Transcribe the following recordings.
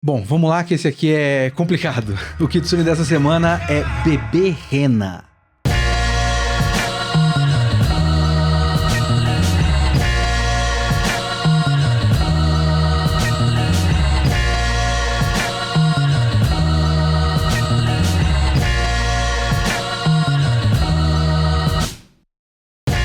Bom, vamos lá que esse aqui é complicado. O Kitsune dessa semana é Bebê Rena.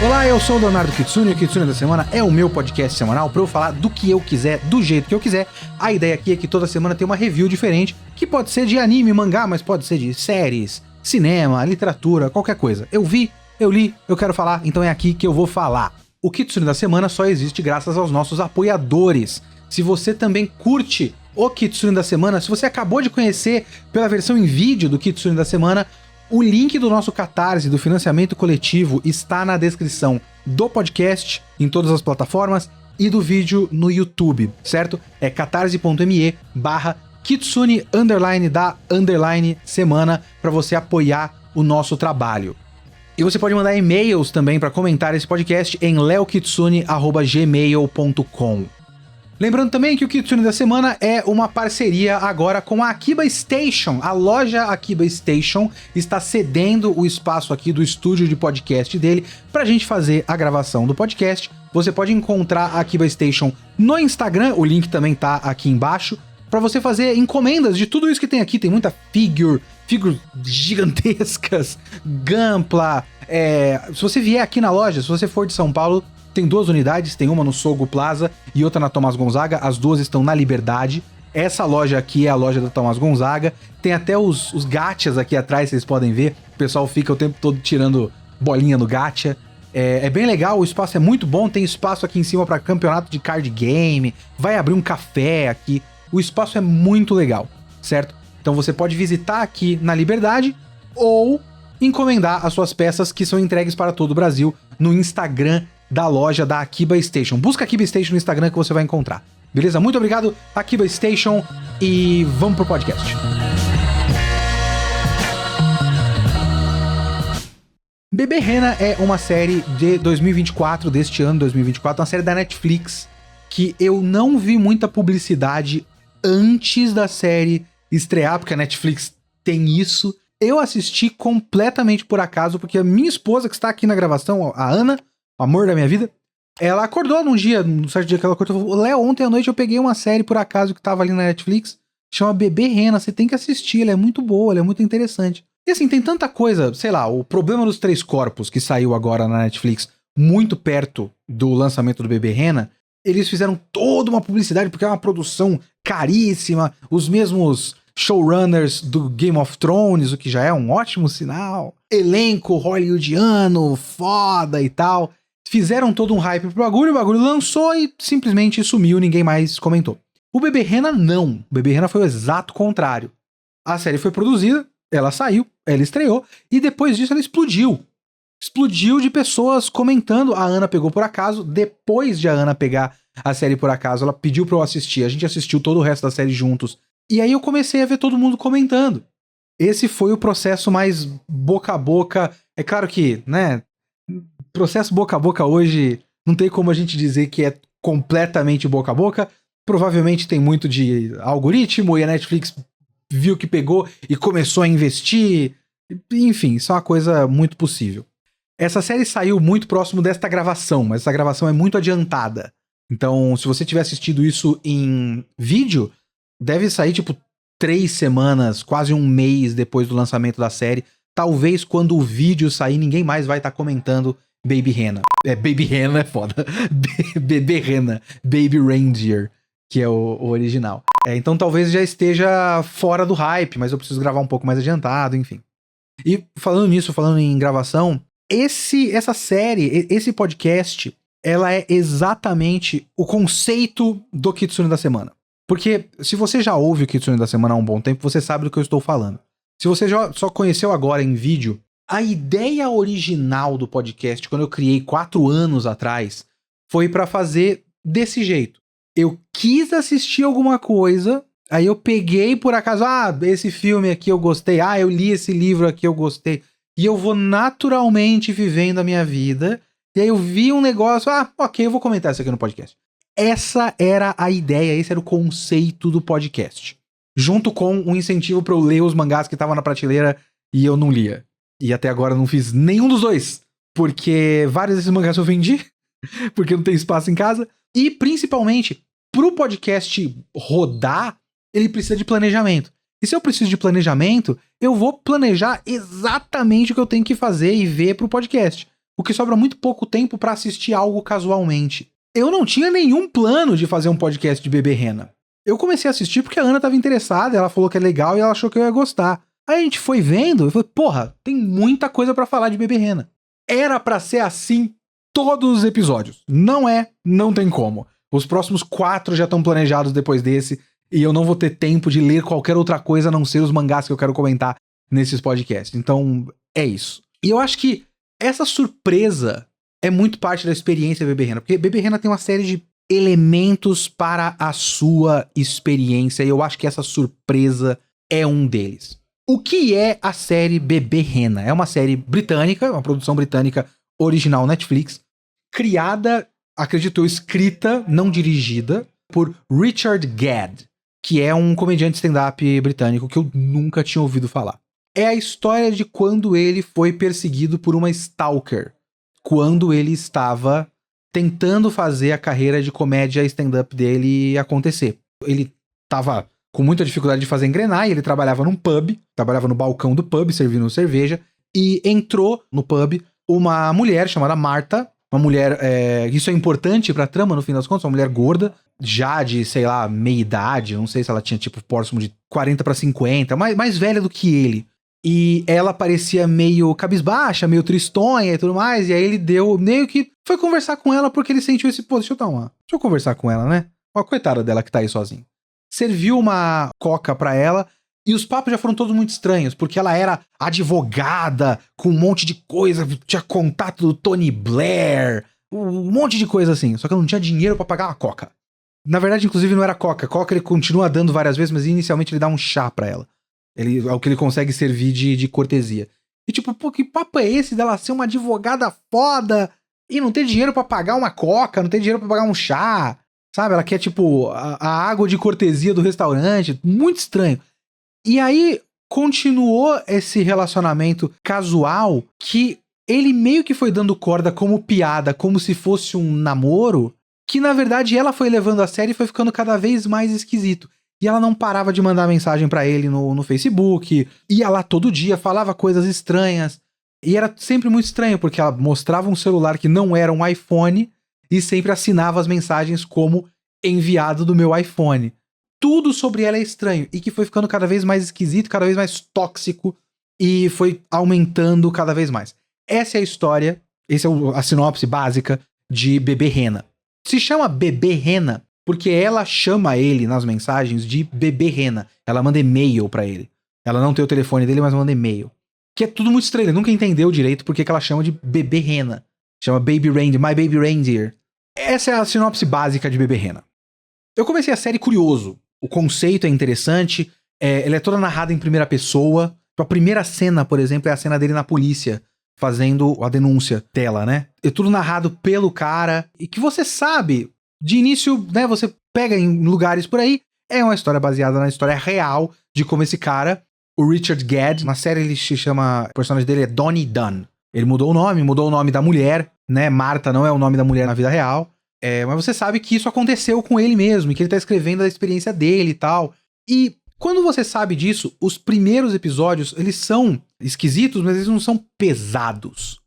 Olá, eu sou o Leonardo Kitsune e o Kitsune da Semana é o meu podcast semanal para eu falar do que eu quiser, do jeito que eu quiser. A ideia aqui é que toda semana tem uma review diferente, que pode ser de anime, mangá, mas pode ser de séries, cinema, literatura, qualquer coisa. Eu vi, eu li, eu quero falar, então é aqui que eu vou falar. O Kitsune da Semana só existe graças aos nossos apoiadores. Se você também curte o Kitsune da Semana, se você acabou de conhecer pela versão em vídeo do Kitsune da Semana, o link do nosso Catarse, do financiamento coletivo, está na descrição do podcast, em todas as plataformas, e do vídeo no YouTube, certo? É catarse.me/Kitsune_da_semana para você apoiar o nosso trabalho. E você pode mandar e-mails também para comentar esse podcast em leokitsune@gmail.com. Lembrando também que o Kitsune da Semana é uma parceria agora com a Akiba Station. A loja Akiba Station está cedendo o espaço aqui do estúdio de podcast dele pra gente fazer a gravação do podcast. Você pode encontrar a Akiba Station no Instagram, o link também tá aqui embaixo, pra você fazer encomendas de tudo isso que tem aqui. Tem muita figures gigantescas, Gunpla. Se você vier aqui na loja, se você for de São Paulo, tem 2 unidades, tem uma no Sogo Plaza e outra na Tomás Gonzaga, as duas estão na Liberdade. Essa loja aqui é a loja da Tomás Gonzaga, tem até os gachas aqui atrás, vocês podem ver, o pessoal fica o tempo todo tirando bolinha no gacha. É bem legal, o espaço é muito bom, tem espaço aqui em cima para campeonato de card game, vai abrir um café aqui, o espaço é muito legal, certo? Então você pode visitar aqui na Liberdade ou encomendar as suas peças que são entregues para todo o Brasil no Instagram da loja da Akiba Station. Busca Akiba Station no Instagram que você vai encontrar. Beleza? Muito obrigado, Akiba Station, e vamos pro podcast. Bebê Rena é uma série de 2024, deste ano 2024, uma série da Netflix, que eu não vi muita publicidade antes da série estrear, porque a Netflix tem isso. Eu assisti completamente por acaso, porque a minha esposa, que está aqui na gravação, a Ana, o amor da minha vida, ela acordou num certo dia que ela acordou, falou: Léo, ontem à noite eu peguei uma série por acaso que tava ali na Netflix, chama Bebê Rena, você tem que assistir, ela é muito boa, ela é muito interessante. E assim, tem tanta coisa, sei lá, o Problema dos Três Corpos, que saiu agora na Netflix, muito perto do lançamento do Bebê Rena, eles fizeram toda uma publicidade, porque é uma produção caríssima, os mesmos showrunners do Game of Thrones, o que já é um ótimo sinal, elenco hollywoodiano, foda e tal. Fizeram todo um hype pro bagulho, o bagulho lançou e simplesmente sumiu, ninguém mais comentou. O Bebê Rena não, o Bebê Rena foi o exato contrário. A série foi produzida, ela saiu, ela estreou, e depois disso ela explodiu. Explodiu de pessoas comentando. A Ana pegou por acaso, depois de a Ana pegar a série por acaso, ela pediu pra eu assistir, a gente assistiu todo o resto da série juntos, e aí eu comecei a ver todo mundo comentando. Esse foi o processo mais boca a boca. É claro que, né, processo boca a boca hoje não tem como a gente dizer que é completamente boca a boca. Provavelmente tem muito de algoritmo e a Netflix viu que pegou e começou a investir. Enfim, isso é uma coisa muito possível. Essa série saiu muito próximo desta gravação, mas essa gravação é muito adiantada. Então, se você tiver assistido isso em vídeo, deve sair tipo 3 semanas, quase um mês depois do lançamento da série. Talvez quando o vídeo sair, ninguém mais vai estar comentando Baby Rena. Baby Rena é foda. Bebê Rena. Baby Reindeer, que é o original. Então talvez já esteja fora do hype, mas eu preciso gravar um pouco mais adiantado, enfim. E falando nisso, falando em gravação, essa série, esse podcast, ela é exatamente o conceito do Kitsune da Semana. Porque se você já ouve o Kitsune da Semana há um bom tempo, você sabe do que eu estou falando. Se você já só conheceu agora em vídeo, a ideia original do podcast, quando eu criei 4 anos atrás, foi pra fazer desse jeito. Eu quis assistir alguma coisa, aí eu peguei por acaso, esse filme aqui eu gostei, eu li esse livro aqui eu gostei, e eu vou naturalmente vivendo a minha vida, e aí eu vi um negócio, ok, eu vou comentar isso aqui no podcast. Essa era a ideia, esse era o conceito do podcast. junto com um incentivo pra eu ler os mangás que estavam na prateleira e eu não lia. E até agora eu não fiz nenhum dos dois, porque vários desses mangás eu vendi, porque não tem espaço em casa, e principalmente, pro podcast rodar, ele precisa de planejamento. E se eu preciso de planejamento, eu vou planejar exatamente o que eu tenho que fazer e ver pro podcast. O que sobra muito pouco tempo pra assistir algo casualmente. Eu não tinha nenhum plano de fazer um podcast de Bebê Rena. Eu comecei a assistir porque a Ana tava interessada, ela falou que é legal e ela achou que eu ia gostar. Aí a gente foi vendo e falei, porra, tem muita coisa pra falar de Bebê Rena. Era pra ser assim todos os episódios. Não é, não tem como. Os próximos 4 já estão planejados depois desse e eu não vou ter tempo de ler qualquer outra coisa a não ser os mangás que eu quero comentar nesses podcasts. Então, é isso. E eu acho que essa surpresa é muito parte da experiência Bebê Rena, porque Bebê Rena tem uma série de elementos para a sua experiência e eu acho que essa surpresa é um deles. O que é a série Bebê Rena? É uma série britânica, uma produção britânica original Netflix, criada, acredito eu, escrita, não dirigida, por Richard Gadd, que é um comediante stand-up britânico que eu nunca tinha ouvido falar. É a história de quando ele foi perseguido por uma stalker, quando ele estava tentando fazer a carreira de comédia stand-up dele acontecer. Ele estava com muita dificuldade de fazer engrenar e ele trabalhava num pub, trabalhava no balcão do pub, servindo cerveja, e entrou no pub uma mulher chamada Marta, uma mulher, isso é importante pra trama no fim das contas, uma mulher gorda, já de, sei lá, meia idade, não sei se ela tinha tipo próximo de 40 pra 50, mais velha do que ele. E ela parecia meio cabisbaixa, meio tristonha e tudo mais, e aí ele deu, meio que foi conversar com ela porque ele sentiu esse, pô, deixa eu conversar com ela, né? Ó, coitada dela que tá aí sozinha. Serviu uma coca pra ela, e os papos já foram todos muito estranhos, porque ela era advogada, com um monte de coisa, tinha contato do Tony Blair, um monte de coisa assim, só que ela não tinha dinheiro pra pagar uma coca. Na verdade, inclusive, não era coca. Coca ele continua dando várias vezes, mas inicialmente ele dá um chá pra ela. É o que ele consegue servir de cortesia. E tipo, pô, que papo é esse dela ser uma advogada foda e não ter dinheiro pra pagar uma coca, não ter dinheiro pra pagar um chá, sabe? Ela quer, tipo, a água de cortesia do restaurante. Muito estranho. E aí, continuou esse relacionamento casual que ele meio que foi dando corda como piada, como se fosse um namoro, que na verdade ela foi levando a sério e foi ficando cada vez mais esquisito. E ela não parava de mandar mensagem pra ele no Facebook, ia lá todo dia, falava coisas estranhas. E era sempre muito estranho, porque ela mostrava um celular que não era um iPhone e sempre assinava as mensagens como enviado do meu iPhone. Tudo sobre ela é estranho e que foi ficando cada vez mais esquisito, cada vez mais tóxico e foi aumentando cada vez mais. Essa é a história, essa é a sinopse básica de Bebê Rena. Se chama Bebê Rena porque ela chama ele nas mensagens de Bebê Rena. Ela manda e-mail pra ele. Ela não tem o telefone dele, mas manda e-mail. Que é tudo muito estranho. Ele nunca entendeu direito porque que ela chama de Bebê Rena. Chama Baby Reindeer, My Baby Reindeer. Essa é a sinopse básica de Bebê Rena. Eu comecei a série curioso. O conceito é interessante. Ela é toda narrada em primeira pessoa. A primeira cena, por exemplo, é a cena dele na polícia, fazendo a denúncia dela, né? É tudo narrado pelo cara. E que você sabe, de início, né? Você pega em lugares por aí. É uma história baseada na história real de como esse cara, o Richard Gadd, na série ele se chama... O personagem dele é Donnie Dunn. Ele mudou o nome da mulher, né? Marta não é o nome da mulher na vida real. Mas você sabe que isso aconteceu com ele mesmo, e que ele tá escrevendo a experiência dele e tal. E quando você sabe disso, os primeiros episódios, eles são esquisitos, mas eles não são pesados.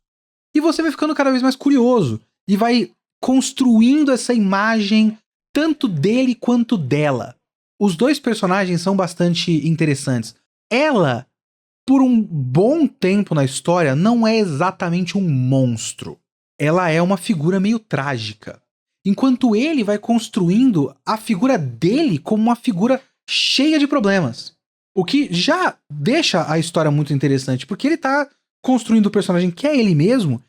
E você vai ficando cada vez mais curioso, e vai construindo essa imagem, tanto dele quanto dela. Os dois personagens são bastante interessantes. Ela, por um bom tempo na história, não é exatamente um monstro. Ela é uma figura meio trágica. Enquanto ele vai construindo a figura dele como uma figura cheia de problemas. O que já deixa a história muito interessante, porque ele tá construindo o personagem que é ele mesmo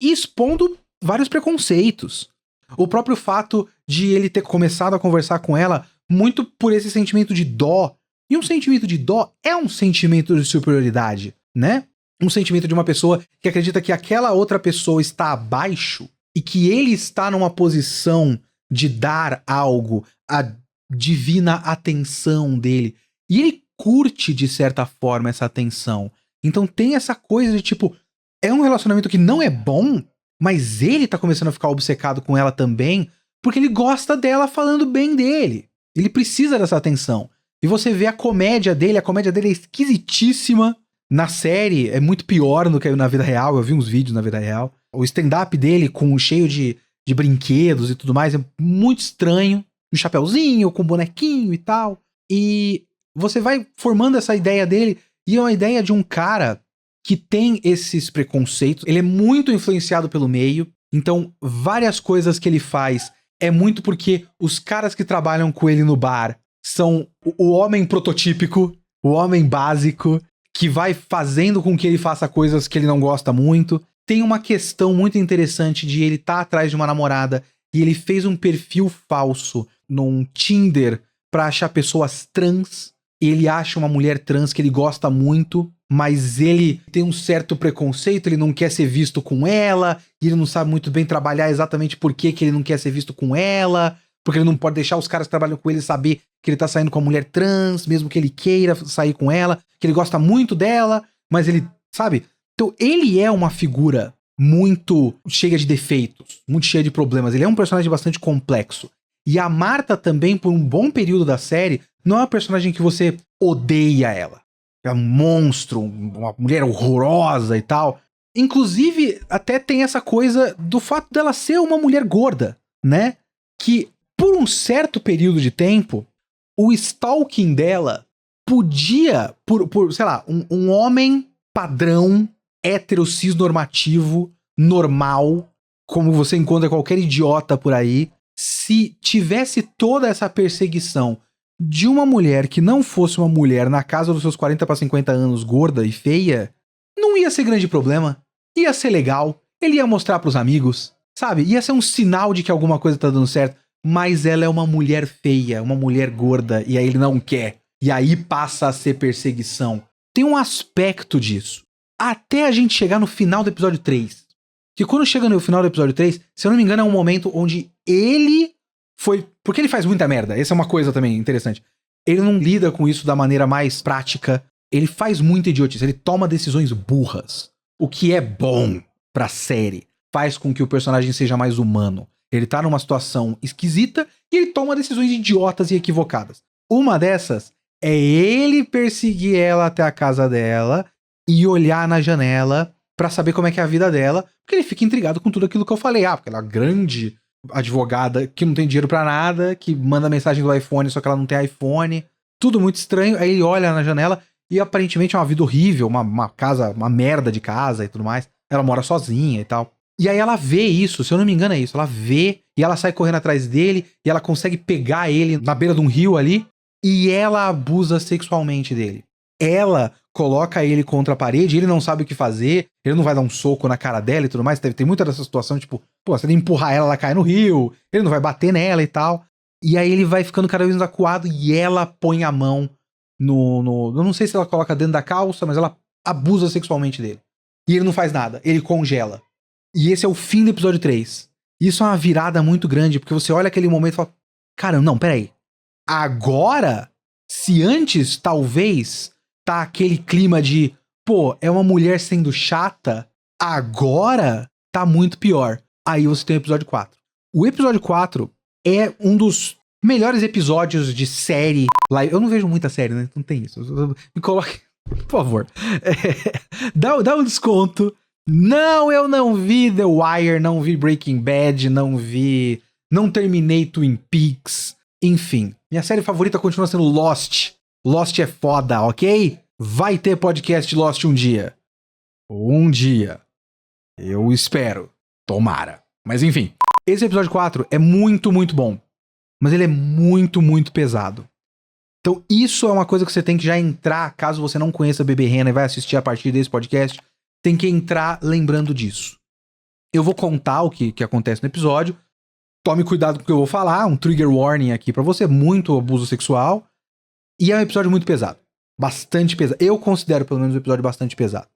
e expondo vários preconceitos. O próprio fato de ele ter começado a conversar com ela muito por esse sentimento de dó. E um sentimento de dó é um sentimento de superioridade, né? Um sentimento de uma pessoa que acredita que aquela outra pessoa está abaixo e que ele está numa posição de dar algo, a divina atenção dele. E ele curte, de certa forma, essa atenção. Então tem essa coisa de, tipo, é um relacionamento que não é bom, mas ele tá começando a ficar obcecado com ela também, porque ele gosta dela falando bem dele. Ele precisa dessa atenção. E você vê a comédia dele é esquisitíssima. Na série é muito pior do que na vida real, eu vi uns vídeos na vida real. O stand-up dele, cheio de brinquedos e tudo mais, é muito estranho. Um chapeuzinho, com um bonequinho e tal. E você vai formando essa ideia dele, e é uma ideia de um cara que tem esses preconceitos. Ele é muito influenciado pelo meio, então várias coisas que ele faz é muito porque os caras que trabalham com ele no bar são o homem prototípico, o homem básico, que vai fazendo com que ele faça coisas que ele não gosta muito. Tem uma questão muito interessante de ele estar atrás de uma namorada e ele fez um perfil falso num Tinder pra achar pessoas trans. Ele acha uma mulher trans que ele gosta muito, mas ele tem um certo preconceito, ele não quer ser visto com ela, e ele não sabe muito bem trabalhar exatamente por que ele não quer ser visto com ela, porque ele não pode deixar os caras que trabalham com ele saber que ele tá saindo com a mulher trans, mesmo que ele queira sair com ela, que ele gosta muito dela, mas ele, sabe? Então ele é uma figura muito cheia de defeitos, muito cheia de problemas. Ele é um personagem bastante complexo. E a Marta também, por um bom período da série, não é uma personagem que você odeia ela. É um monstro, uma mulher horrorosa e tal. Inclusive, até tem essa coisa do fato dela ser uma mulher gorda, né? Que, por um certo período de tempo, o stalking dela podia, sei lá, um homem padrão, hétero, cis normativo, normal, como você encontra qualquer idiota por aí, se tivesse toda essa perseguição de uma mulher que não fosse uma mulher na casa dos seus 40 para 50 anos, gorda e feia, não ia ser grande problema. Ia ser legal. Ele ia mostrar pros amigos, sabe? Ia ser um sinal de que alguma coisa tá dando certo. Mas ela é uma mulher feia, uma mulher gorda, e aí ele não quer. E aí passa a ser perseguição. Tem um aspecto disso. Até a gente chegar no final do episódio 3. Que quando chega no final do episódio 3, se eu não me engano, é um momento onde ele foi... Porque ele faz muita merda. Essa é uma coisa também interessante. Ele não lida com isso da maneira mais prática. Ele faz muita idiotice. Ele toma decisões burras. O que é bom pra série. Faz com que o personagem seja mais humano. Ele tá numa situação esquisita e ele toma decisões idiotas e equivocadas. Uma dessas é ele perseguir ela até a casa dela e olhar na janela pra saber como é que é a vida dela, porque ele fica intrigado com tudo aquilo que eu falei. Porque ela é uma grande advogada que não tem dinheiro pra nada, que manda mensagem do iPhone, só que ela não tem iPhone. Tudo muito estranho. Aí ele olha na janela e aparentemente é uma vida horrível, uma casa, uma merda de casa e tudo mais. Ela mora sozinha e tal. E aí ela vê isso, se eu não me engano é isso. Ela vê e ela sai correndo atrás dele e ela consegue pegar ele na beira de um rio ali e ela abusa sexualmente dele. Ela coloca ele contra a parede, ele não sabe o que fazer, ele não vai dar um soco na cara dela e tudo mais. Tem muita dessa situação, tipo, pô, você tem que empurrar ela cai no rio, ele não vai bater nela e tal. E aí ele vai ficando cada vez mais acuado e ela põe a mão no... Eu não sei se ela coloca dentro da calça, mas ela abusa sexualmente dele. E ele não faz nada, ele congela. E esse é o fim do episódio 3. Isso é uma virada muito grande, porque você olha aquele momento e fala, cara, não, peraí. Agora, se antes, talvez, tá aquele clima de, pô, é uma mulher sendo chata, agora tá muito pior. Aí você tem o episódio 4. O episódio 4 é um dos melhores episódios de série live. Eu não vejo muita série, né? Não tem isso. Me coloque, por favor. Dá um desconto. Não, eu não vi The Wire, não vi Breaking Bad, não terminei Twin Peaks, enfim. Minha série favorita continua sendo Lost. Lost é foda, ok? Vai ter podcast Lost um dia. Um dia. Eu espero. Tomara. Mas enfim. Esse episódio 4 é muito, muito bom. Mas ele é muito, muito pesado. Então isso é uma coisa que você tem que já entrar, caso você não conheça Bebê Rena e vai assistir a partir desse podcast, tem que entrar lembrando disso. Eu vou contar o que acontece no episódio. Tome cuidado com o que eu vou falar. Um trigger warning aqui pra você. Muito abuso sexual. E é um episódio muito pesado. Bastante pesado. Eu considero, pelo menos, um episódio bastante pesado.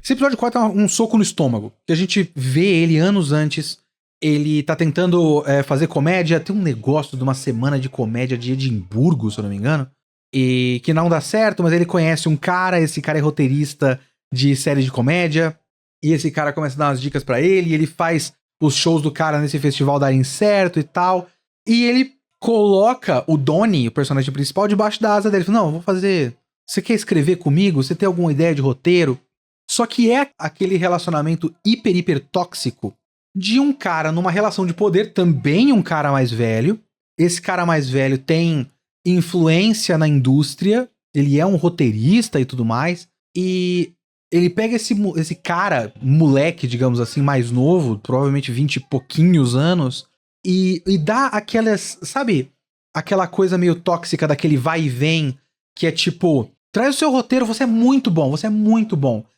Esse episódio 4 é um soco no estômago. Que a gente vê ele anos antes. Ele tá tentando fazer comédia. Tem um negócio de uma semana de comédia de Edimburgo, se eu não me engano. e que não dá certo, mas ele conhece um cara, esse cara é roteirista de série de comédia, e esse cara começa a dar umas dicas pra ele, e ele faz os shows do cara nesse festival darem certo e tal, e ele coloca o Donnie, o personagem principal, debaixo da asa dele. Fala, não, eu vou fazer... Você quer escrever comigo? Você tem alguma ideia de roteiro? Só que é aquele relacionamento hiper tóxico de um cara numa relação de poder, também um cara mais velho. Esse cara mais velho tem influência na indústria, ele é um roteirista e tudo mais, e ele pega esse cara, moleque, digamos assim, mais novo, provavelmente 20 e pouquinhos anos, e dá aquelas, sabe, aquela coisa meio tóxica daquele vai e vem, que é tipo, traz o seu roteiro, você é muito bom,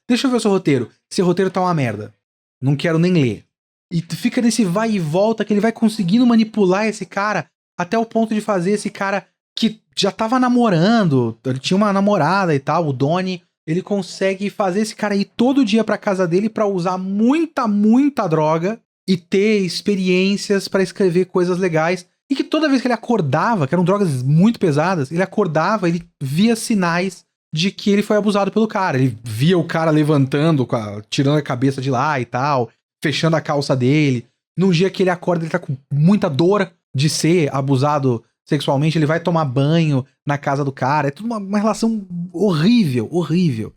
deixa eu ver o seu roteiro, esse roteiro tá uma merda, não quero nem ler. E fica nesse vai e volta que ele vai conseguindo manipular esse cara até o ponto de fazer esse cara que já tava namorando, ele tinha uma namorada e tal, o Donnie, ele consegue fazer esse cara ir todo dia pra casa dele pra usar muita droga e ter experiências pra escrever coisas legais. E que toda vez que ele acordava, que eram drogas muito pesadas, ele acordava, ele via sinais de que ele foi abusado pelo cara. Ele via o cara levantando, tirando a cabeça de lá e tal, fechando a calça dele. Num dia que ele acorda, ele tá com muita dor de ser abusado sexualmente, ele vai tomar banho na casa do cara. É tudo uma relação horrível.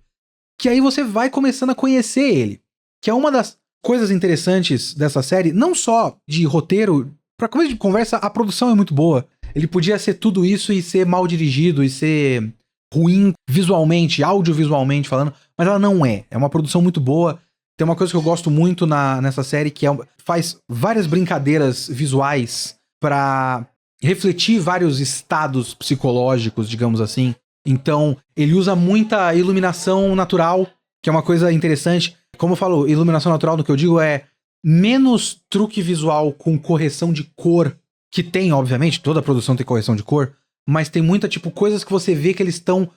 Que aí você vai começando a conhecer ele. Que é uma das coisas interessantes dessa série, não só de roteiro, pra começo de conversa, a produção é muito boa. Ele podia ser tudo isso e ser mal dirigido e ser ruim visualmente, audiovisualmente falando, mas ela não é. É uma produção muito boa. Tem uma coisa que eu gosto muito nessa série, que faz várias brincadeiras visuais pra refletir vários estados psicológicos, digamos assim. Então, ele usa muita iluminação natural, que é uma coisa interessante. Como eu falo, iluminação natural, no que eu digo é menos truque visual com correção de cor, que tem, obviamente, toda a produção tem correção de cor, mas tem muita, tipo, coisas que você vê que eles estão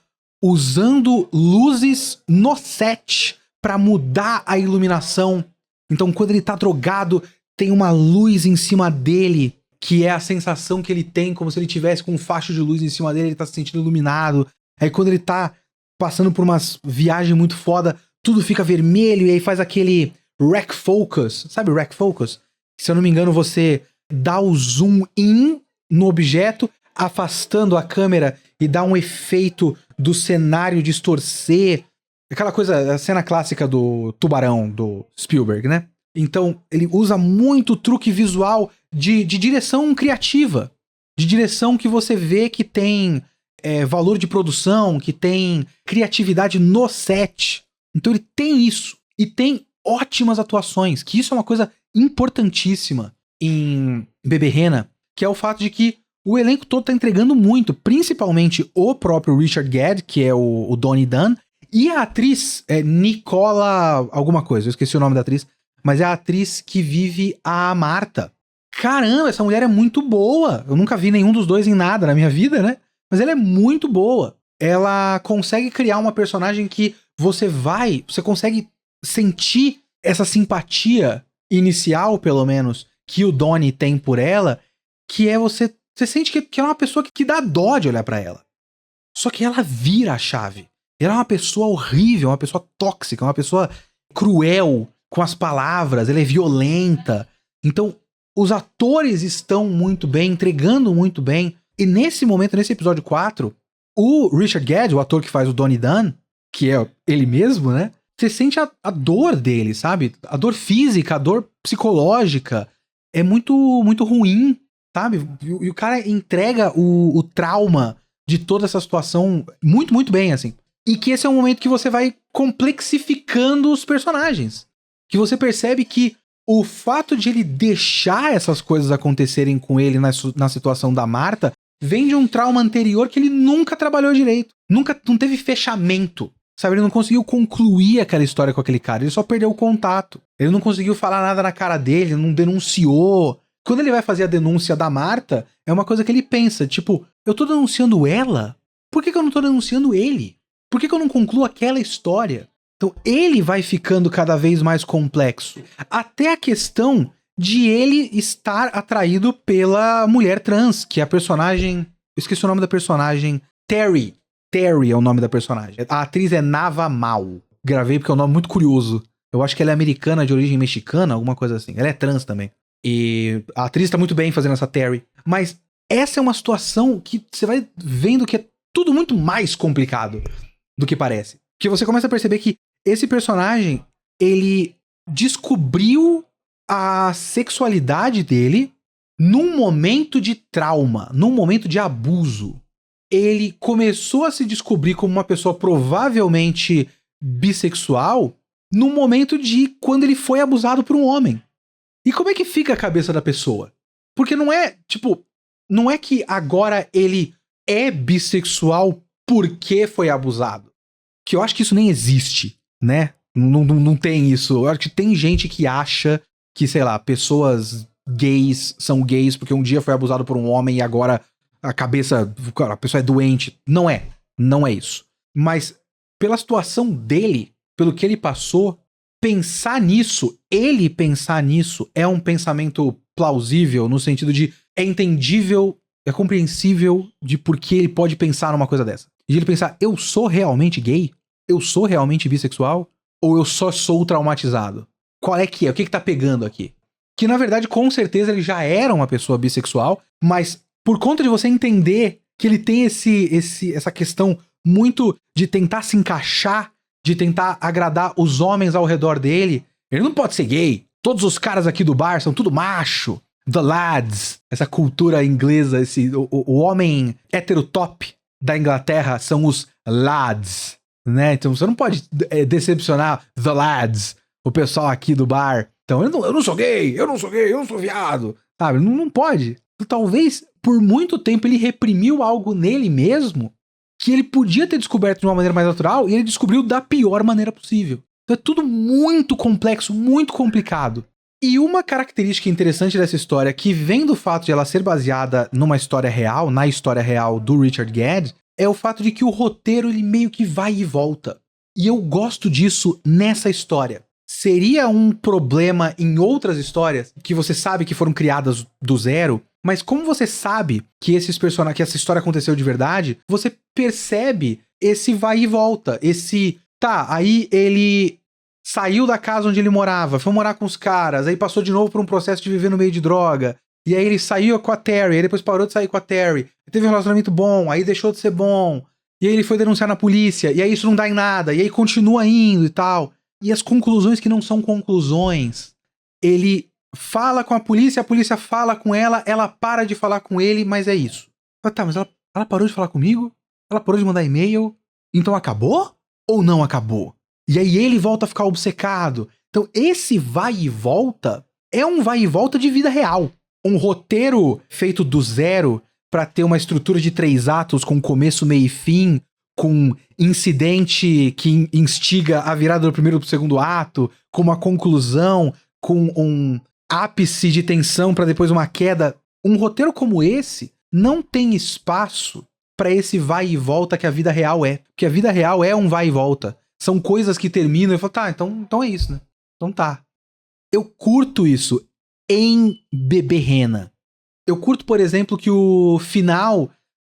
usando luzes no set pra mudar a iluminação. Então, quando ele tá drogado, tem uma luz em cima dele, que é a sensação que ele tem, como se ele tivesse com um facho de luz em cima dele, ele tá se sentindo iluminado. Aí quando ele tá passando por umas viagens muito foda, tudo fica vermelho, e aí faz aquele rack focus. Sabe o rack focus? Se eu não me engano, você dá o zoom in no objeto, afastando a câmera e dá um efeito do cenário distorcer. Aquela coisa, a cena clássica do Tubarão, do Spielberg, né? Então, ele usa muito truque visual de direção criativa. De direção que você vê que tem valor de produção, que tem criatividade no set. Então ele tem isso. E tem ótimas atuações, que isso é uma coisa importantíssima em Bebê Rena, que é o fato de que o elenco todo tá entregando muito, principalmente o próprio Richard Gere, que é o Donnie Dunn, e a atriz Nicola alguma coisa, eu esqueci o nome da atriz, mas é a atriz que vive a Marta. Caramba, essa mulher é muito boa. Eu nunca vi nenhum dos dois em nada na minha vida, né? Mas ela é muito boa. Ela consegue criar uma personagem que você consegue sentir essa simpatia inicial, pelo menos, que o Donnie tem por ela, que é você sente que ela é uma pessoa que dá dó de olhar pra ela. Só que ela vira a chave. Ela é uma pessoa horrível, uma pessoa tóxica, uma pessoa cruel com as palavras, ela é violenta. Então, os atores estão muito bem, entregando muito bem. E nesse momento, nesse episódio 4, o Richard Gere, o ator que faz o Donnie Dunn, que é ele mesmo, né? Você sente a dor dele, sabe? A dor física, a dor psicológica. É muito, muito ruim, sabe? E o cara entrega o trauma de toda essa situação muito, muito bem, assim. E que esse é um momento que você vai complexificando os personagens. Que você percebe que o fato de ele deixar essas coisas acontecerem com ele na situação da Marta vem de um trauma anterior que ele nunca trabalhou direito. Não teve fechamento. Sabe, ele não conseguiu concluir aquela história com aquele cara. Ele só perdeu o contato. Ele não conseguiu falar nada na cara dele, não denunciou. Quando ele vai fazer a denúncia da Marta, é uma coisa que ele pensa, tipo, eu tô denunciando ela? Por que eu não tô denunciando ele? Por que eu não concluo aquela história? Então ele vai ficando cada vez mais complexo. Até a questão de ele estar atraído pela mulher trans, que é a personagem... Eu esqueci o nome da personagem Terry. Terry é o nome da personagem. A atriz é Nava Mal. Gravei porque é um nome muito curioso. Eu acho que ela é americana de origem mexicana, alguma coisa assim. Ela é trans também. E a atriz tá muito bem fazendo essa Terry. Mas essa é uma situação que você vai vendo que é tudo muito mais complicado do que parece. Que você começa a perceber que esse personagem, ele descobriu a sexualidade dele num momento de trauma, num momento de abuso. Ele começou a se descobrir como uma pessoa provavelmente bissexual num momento de quando ele foi abusado por um homem. E como é que fica a cabeça da pessoa? Porque não é, tipo, não é que agora ele é bissexual porque foi abusado. Que eu acho que isso nem existe, né? Não tem isso. Eu acho que tem gente que acha que, sei lá, pessoas gays são gays porque um dia foi abusado por um homem e agora a pessoa é doente. Não é isso. Mas pela situação dele, pelo que ele passou, ele pensar nisso é um pensamento plausível no sentido de é entendível, é compreensível de por que ele pode pensar numa coisa dessa. E ele pensar, eu sou realmente gay? Eu sou realmente bissexual? Ou eu só sou traumatizado? Qual é que é? O que tá pegando aqui? Que na verdade, com certeza, ele já era uma pessoa bissexual, mas por conta de você entender que ele tem essa questão muito de tentar se encaixar, de tentar agradar os homens ao redor dele, ele não pode ser gay. Todos os caras aqui do bar são tudo macho. The lads, essa cultura inglesa, o homem heterotop da Inglaterra são os lads, né? Então você não pode decepcionar the lads, o pessoal aqui do bar. Então eu não sou gay, eu não sou viado, sabe? Não pode. Talvez por muito tempo ele reprimiu algo nele mesmo que ele podia ter descoberto de uma maneira mais natural e ele descobriu da pior maneira possível. Então é tudo muito complexo, muito complicado. E uma característica interessante dessa história, que vem do fato de ela ser baseada numa história real, na história real do Richard Gadd, é o fato de que o roteiro ele meio que vai e volta. E eu gosto disso nessa história. Seria um problema em outras histórias que você sabe que foram criadas do zero, mas como você sabe que que essa história aconteceu de verdade, você percebe esse vai e volta, aí ele saiu da casa onde ele morava, foi morar com os caras, aí passou de novo por um processo de viver no meio de droga, e aí ele saiu com a Terry, aí depois parou de sair com a Terry, teve um relacionamento bom, aí deixou de ser bom, e aí ele foi denunciar na polícia, e aí isso não dá em nada, e aí continua indo e tal. E as conclusões que não são conclusões. Ele fala com a polícia fala com ela para de falar com ele, mas é isso. Tá, mas ela parou de falar comigo? Ela parou de mandar e-mail? Então acabou? Ou não acabou? E aí ele volta a ficar obcecado. Então esse vai e volta é um vai e volta de vida real. Um roteiro feito do zero pra ter uma estrutura de 3 atos com começo, meio e fim, com incidente que instiga a virada do primeiro pro segundo ato, com uma conclusão, com um ápice de tensão pra depois uma queda. Um roteiro como esse não tem espaço pra esse vai e volta que a vida real é. Porque a vida real é um vai e volta. São coisas que terminam e falam, tá, então é isso, né? Então tá. Eu curto isso em Bebê Rena. Eu curto, por exemplo, que o final,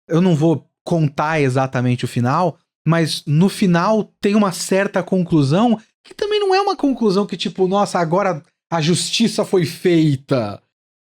eu não vou contar exatamente o final, mas no final tem uma certa conclusão que também não é uma conclusão que tipo, nossa, agora a justiça foi feita.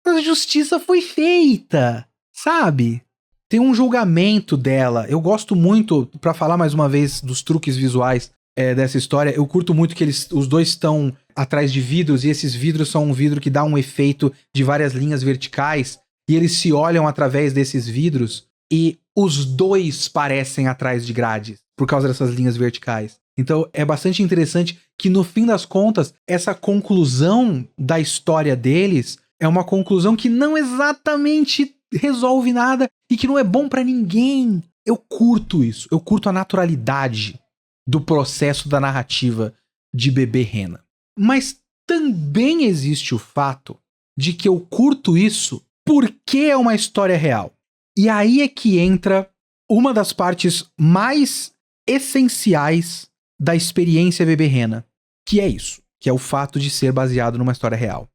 A justiça foi feita, sabe? Tem um julgamento dela. Eu gosto muito, pra falar mais uma vez dos truques visuais dessa história, eu curto muito que os dois estão atrás de vidros e esses vidros são um vidro que dá um efeito de várias linhas verticais e eles se olham através desses vidros e os dois parecem atrás de grades por causa dessas linhas verticais. Então é bastante interessante que no fim das contas essa conclusão da história deles é uma conclusão que não exatamente resolve nada e que não é bom pra ninguém. Eu curto isso, eu curto a naturalidade do processo da narrativa de Bebê Rena. Mas também existe o fato de que eu curto isso porque é uma história real. E aí é que entra uma das partes mais essenciais da experiência Bebê Rena, que é isso, que é o fato de ser baseado numa história real.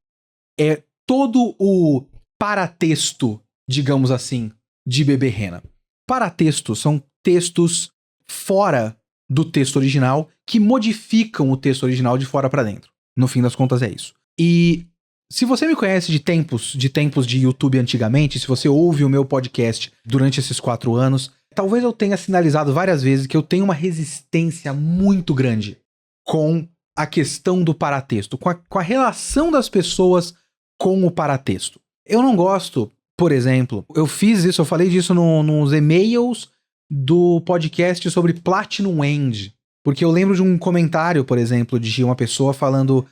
É todo o paratexto, digamos assim, de Bebê Rena. Paratextos são textos fora do texto original que modificam o texto original de fora pra dentro. No fim das contas é isso. E se você me conhece de tempos de YouTube antigamente, se você ouve o meu podcast durante esses 4 anos, talvez eu tenha sinalizado várias vezes que eu tenho uma resistência muito grande com a questão do paratexto, com a relação das pessoas com o paratexto. Eu não gosto, por exemplo, eu falei disso nos e-mails do podcast sobre Platinum End, porque eu lembro de um comentário, por exemplo, de uma pessoa falando: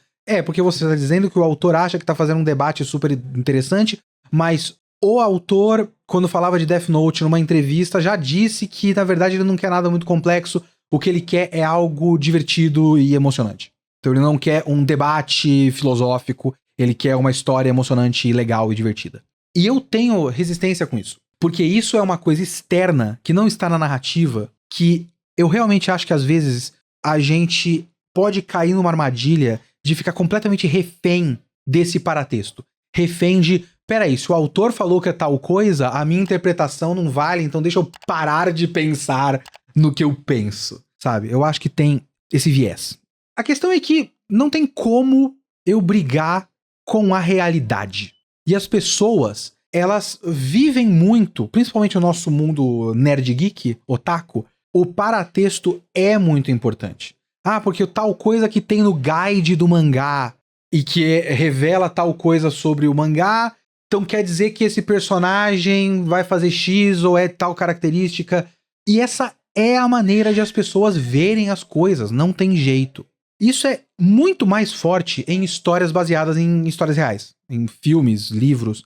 porque você está dizendo que o autor acha que está fazendo um debate super interessante, mas o autor, quando falava de Death Note numa entrevista, já disse que, na verdade, ele não quer nada muito complexo, o que ele quer é algo divertido e emocionante. Então ele não quer um debate filosófico, ele quer uma história emocionante, legal e divertida. E eu tenho resistência com isso, porque isso é uma coisa externa que não está na narrativa, que eu realmente acho que às vezes a gente pode cair numa armadilha de ficar completamente refém desse paratexto. Refém de, peraí, se o autor falou que é tal coisa, a minha interpretação não vale, então deixa eu parar de pensar no que eu penso, sabe? Eu acho que tem esse viés. A questão é que não tem como eu brigar com a realidade. E as pessoas, elas vivem muito, principalmente o nosso mundo nerd geek, otaku, o paratexto é muito importante. Porque tal coisa que tem no guide do mangá e que revela tal coisa sobre o mangá, então quer dizer que esse personagem vai fazer X ou é tal característica. E essa é a maneira de as pessoas verem as coisas, não tem jeito. Isso é muito mais forte em histórias baseadas em histórias reais, em filmes, livros.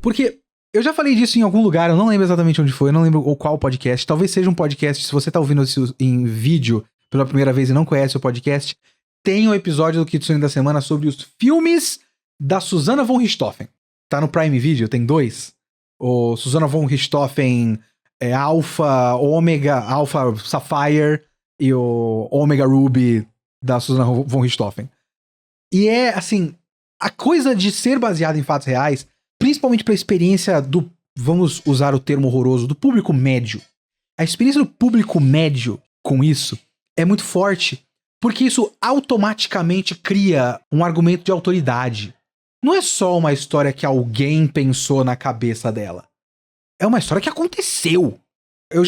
Porque eu já falei disso em algum lugar, eu não lembro exatamente onde foi, eu não lembro qual podcast. Talvez seja um podcast, se você tá ouvindo isso em vídeo pela primeira vez e não conhece o podcast, tem um episódio do Kitsune da Semana sobre os filmes da Susanna von Richthofen. Tá no Prime Video, tem 2. O Susanna von Richthofen Alpha Sapphire e o Omega Ruby da Susanna von Richthofen. E é, assim, a coisa de ser baseada em fatos reais, principalmente pra experiência do, vamos usar o termo horroroso, do público médio. A experiência do público médio com isso é muito forte, porque isso automaticamente cria um argumento de autoridade. Não é só uma história que alguém pensou na cabeça dela. É uma história que aconteceu. Eu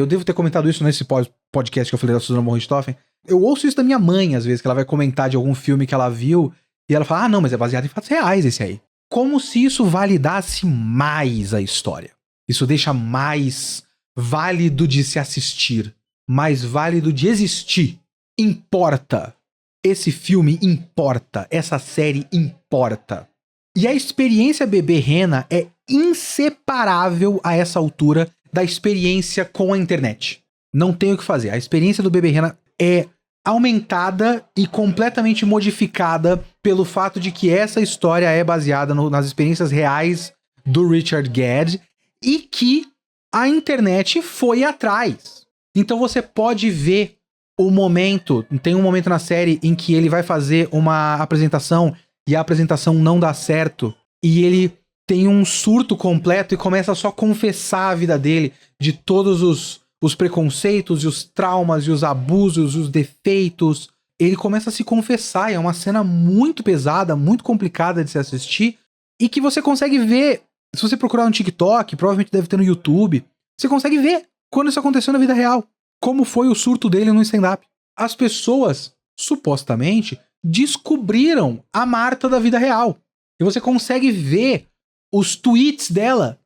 devo ter comentado isso nesse podcast que eu falei da Susanna von Richthofen. Eu ouço isso da minha mãe, às vezes, que ela vai comentar de algum filme que ela viu, e ela fala, não, mas é baseado em fatos reais esse aí. Como se isso validasse mais a história. Isso deixa mais válido de se assistir, mais válido de existir. Importa. Esse filme importa. Essa série importa. E a experiência Bebê Rena é inseparável a essa altura da experiência com a internet. Não tem o que fazer. A experiência do Bebê Rena é aumentada e completamente modificada pelo fato de que essa história é baseada nas experiências reais do Richard Gedd e que a internet foi atrás. Então você pode ver o momento, tem um momento na série em que ele vai fazer uma apresentação e a apresentação não dá certo e ele tem um surto completo e começa a só confessar a vida dele de todos os preconceitos e os traumas e os abusos, os defeitos. Ele começa a se confessar e é uma cena muito pesada, muito complicada de se assistir e que você consegue ver, se você procurar no TikTok, provavelmente deve ter no YouTube, você consegue ver quando isso aconteceu na vida real. Como foi o surto dele no stand-up. As pessoas, supostamente, descobriram a Marta da vida real. E você consegue ver os tweets dela.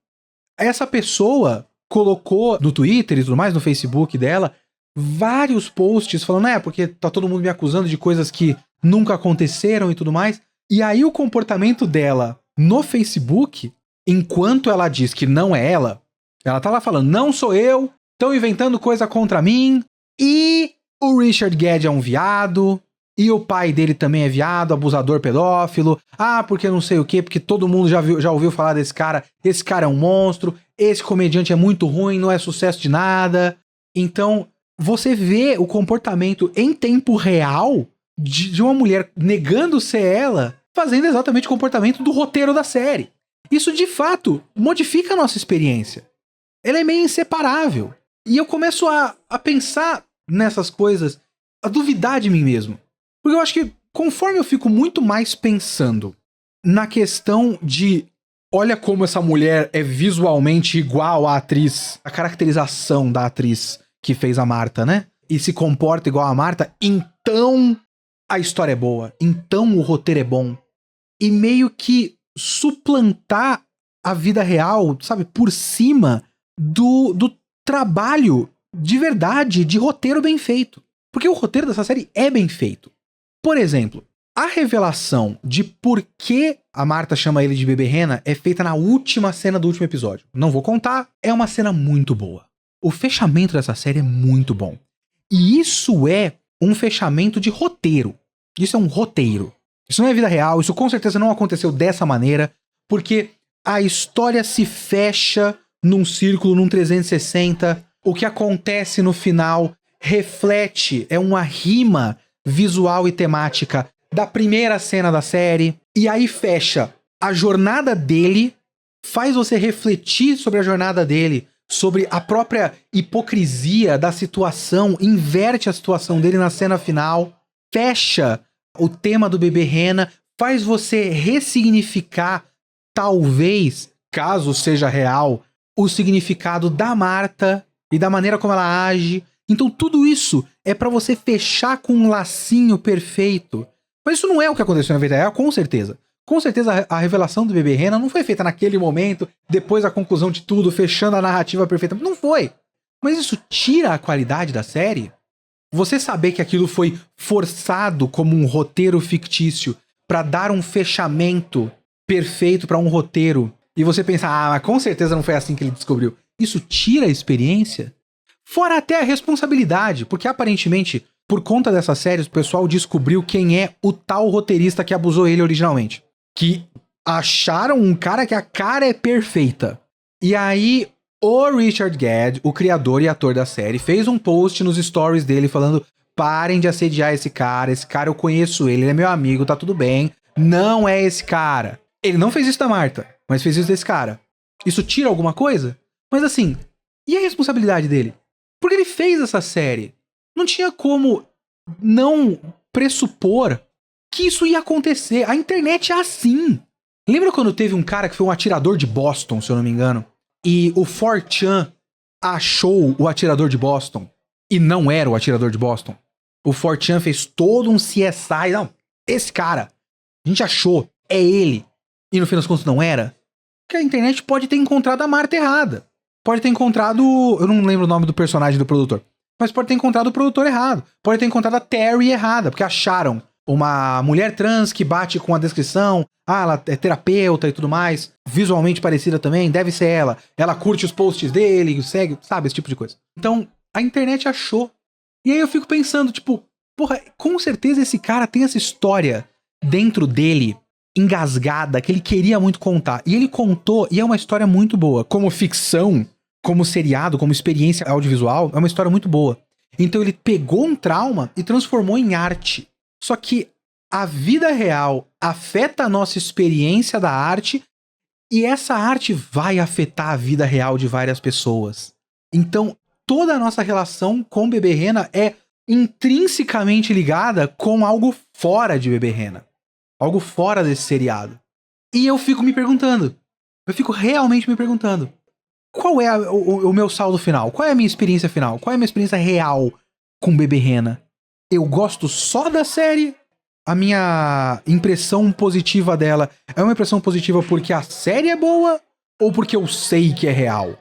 Essa pessoa colocou no Twitter e tudo mais, no Facebook dela, vários posts falando, porque tá todo mundo me acusando de coisas que nunca aconteceram e tudo mais. E aí o comportamento dela no Facebook, enquanto ela diz que não é ela tá lá falando, não sou eu, estão inventando coisa contra mim, e o Richard Gedd é um viado, e o pai dele também é viado, abusador pedófilo, porque não sei o quê, porque todo mundo já ouviu falar desse cara, esse cara é um monstro, esse comediante é muito ruim, não é sucesso de nada. Então, você vê o comportamento em tempo real de uma mulher negando ser ela, fazendo exatamente o comportamento do roteiro da série. Isso, de fato, modifica a nossa experiência. ela é meio inseparável. E eu começo a pensar nessas coisas, a duvidar de mim mesmo. Porque eu acho que conforme eu fico muito mais pensando na questão de olha como essa mulher é visualmente igual à atriz, a caracterização da atriz que fez a Marta, né? E se comporta igual a Marta, então a história é boa, então o roteiro é bom. E meio que suplantar a vida real, sabe, por cima do trabalho de verdade, de roteiro bem feito. Porque o roteiro dessa série é bem feito. Por exemplo, a revelação de por que a Marta chama ele de bebê rena é feita na última cena do último episódio. Não vou contar, é uma cena muito boa. O fechamento dessa série é muito bom. E isso é um fechamento de roteiro. Isso é um roteiro. Isso não é vida real, isso com certeza não aconteceu dessa maneira, porque a história se fecha num círculo, num 360. O que acontece no final reflete, é uma rima visual e temática da primeira cena da série. E aí fecha a jornada dele, faz você refletir sobre a jornada dele, sobre a própria hipocrisia da situação, inverte a situação dele na cena final, fecha o tema do bebê rena, faz você ressignificar, talvez, caso seja real, o significado da Marta e da maneira como ela age. Então tudo isso é pra você fechar com um lacinho perfeito. Mas isso não é o que aconteceu na vida real, com certeza. Com certeza a revelação do bebê rena não foi feita naquele momento, depois da conclusão de tudo, fechando a narrativa perfeita. Não foi. Mas isso tira a qualidade da série? Você saber que aquilo foi forçado como um roteiro fictício pra dar um fechamento perfeito pra um roteiro, e você pensar, mas com certeza não foi assim que ele descobriu. Isso tira a experiência? Fora até a responsabilidade, porque aparentemente, por conta dessa série, o pessoal descobriu quem é o tal roteirista que abusou ele originalmente. Que acharam um cara que a cara é perfeita. E aí, o Richard Gad, o criador e ator da série, fez um post nos stories dele falando: parem de assediar esse cara eu conheço ele é meu amigo, tá tudo bem. Não é esse cara. Ele não fez isso da Marta, mas fez isso desse cara. Isso tira alguma coisa? Mas assim, e a responsabilidade dele? Porque ele fez essa série. Não tinha como não pressupor que isso ia acontecer. A internet é assim. Lembra quando teve um cara que foi um atirador de Boston, se eu não me engano? E o 4chan achou o atirador de Boston e não era o atirador de Boston? O 4chan fez todo um CSI. Não, esse cara, a gente achou, é ele. E no fim das contas não era? Porque a internet pode ter encontrado a Marta errada. Pode ter encontrado... eu não lembro o nome do personagem do produtor. Mas pode ter encontrado o produtor errado. Pode ter encontrado a Terry errada. Porque acharam uma mulher trans que bate com a descrição. Ah, ela é terapeuta e tudo mais. Visualmente parecida também. Deve ser ela. Ela curte os posts dele, segue, sabe? Esse tipo de coisa. Então, a internet achou. E aí eu fico pensando, tipo... porra, com certeza esse cara tem essa história dentro dele, engasgada, que ele queria muito contar. E ele contou, e é uma história muito boa. Como ficção, como seriado, como experiência audiovisual, é uma história muito boa. Então ele pegou um trauma e transformou em arte. Só que a vida real afeta a nossa experiência da arte, e essa arte vai afetar a vida real de várias pessoas. Então, toda a nossa relação com Bebê Rena é intrinsecamente ligada com algo fora de Bebê Rena. Algo fora desse seriado. E eu fico me perguntando. Eu fico realmente me perguntando. Qual é o meu saldo final? Qual é a minha experiência final? Qual é a minha experiência real com Bebê Rena? Eu gosto só da série? A minha impressão positiva dela é uma impressão positiva porque a série é boa? Ou porque eu sei que é real?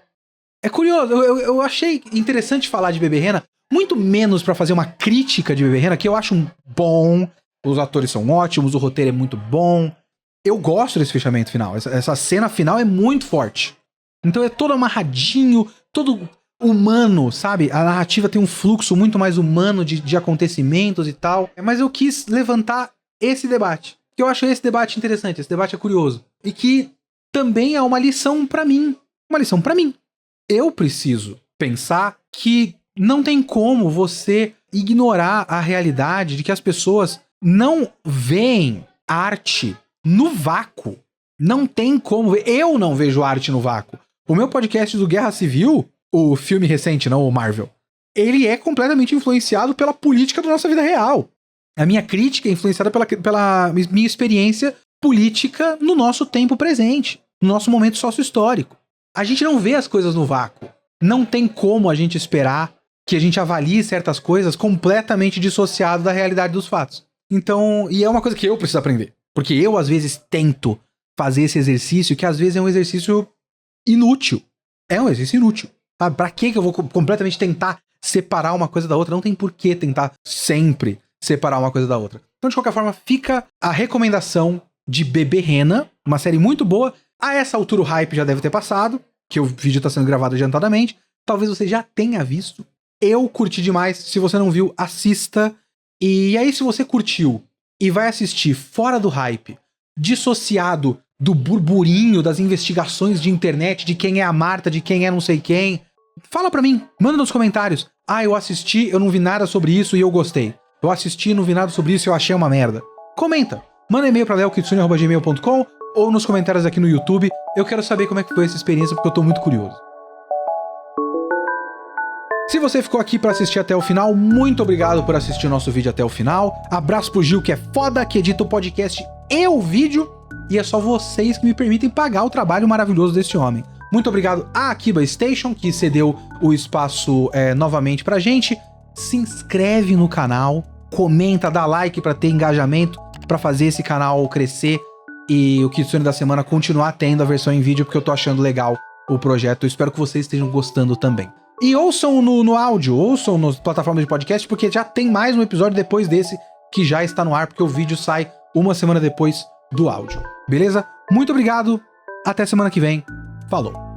É curioso, eu achei interessante falar de Bebê Rena, muito menos pra fazer uma crítica de Bebê Rena, que eu acho bom, os atores são ótimos, o roteiro é muito bom. Eu gosto desse fechamento final, essa cena final é muito forte. Então é todo amarradinho, todo humano, sabe? A narrativa tem um fluxo muito mais humano de acontecimentos e tal. Mas eu quis levantar esse debate, que eu acho esse debate interessante, esse debate é curioso. E que também é uma lição pra mim. Uma lição pra mim. Eu preciso pensar que não tem como você ignorar a realidade de que as pessoas não veem arte no vácuo. Não tem como ver. Eu não vejo arte no vácuo. O meu podcast do Guerra Civil, o filme recente, não o Marvel, ele é completamente influenciado pela política da nossa vida real. A minha crítica é influenciada pela minha experiência política no nosso tempo presente, no nosso momento sócio-histórico. A gente não vê as coisas no vácuo. Não tem como a gente esperar que a gente avalie certas coisas completamente dissociado da realidade dos fatos. Então, e é uma coisa que eu preciso aprender. Porque eu, às vezes, tento fazer esse exercício, que às vezes é um exercício inútil. É um exercício inútil. Sabe? Pra que eu vou completamente tentar separar uma coisa da outra? Não tem por que tentar sempre separar uma coisa da outra. Então, de qualquer forma, fica a recomendação de Bebê Rena, uma série muito boa. A essa altura o hype já deve ter passado, que o vídeo tá sendo gravado adiantadamente. Talvez você já tenha visto. Eu curti demais. Se você não viu, assista. E aí, se você curtiu e vai assistir fora do hype, dissociado do burburinho das investigações de internet, de quem é a Marta, de quem é não sei quem, fala pra mim, manda nos comentários. Ah, eu assisti, eu não vi nada sobre isso e eu gostei. Eu assisti, não vi nada sobre isso e eu achei uma merda. Comenta. Manda e-mail pra leokitsune@gmail.com ou nos comentários aqui no YouTube. Eu quero saber como é que foi essa experiência, porque eu tô muito curioso. Se você ficou aqui pra assistir até o final, muito obrigado por assistir o nosso vídeo até o final. Abraço pro Gil, que é foda, que edita o podcast e o vídeo. E é só vocês que me permitem pagar o trabalho maravilhoso desse homem. Muito obrigado à Akiba Station, que cedeu o espaço novamente pra gente. Se inscreve no canal, comenta, dá like pra ter engajamento, pra fazer esse canal crescer e o Kitsune da Semana continuar tendo a versão em vídeo, porque eu tô achando legal o projeto. Eu espero que vocês estejam gostando também. E ouçam no áudio, ouçam nas plataformas de podcast, porque já tem mais um episódio depois desse que já está no ar, porque o vídeo sai uma semana depois do áudio. Beleza? Muito obrigado, até semana que vem. Falou!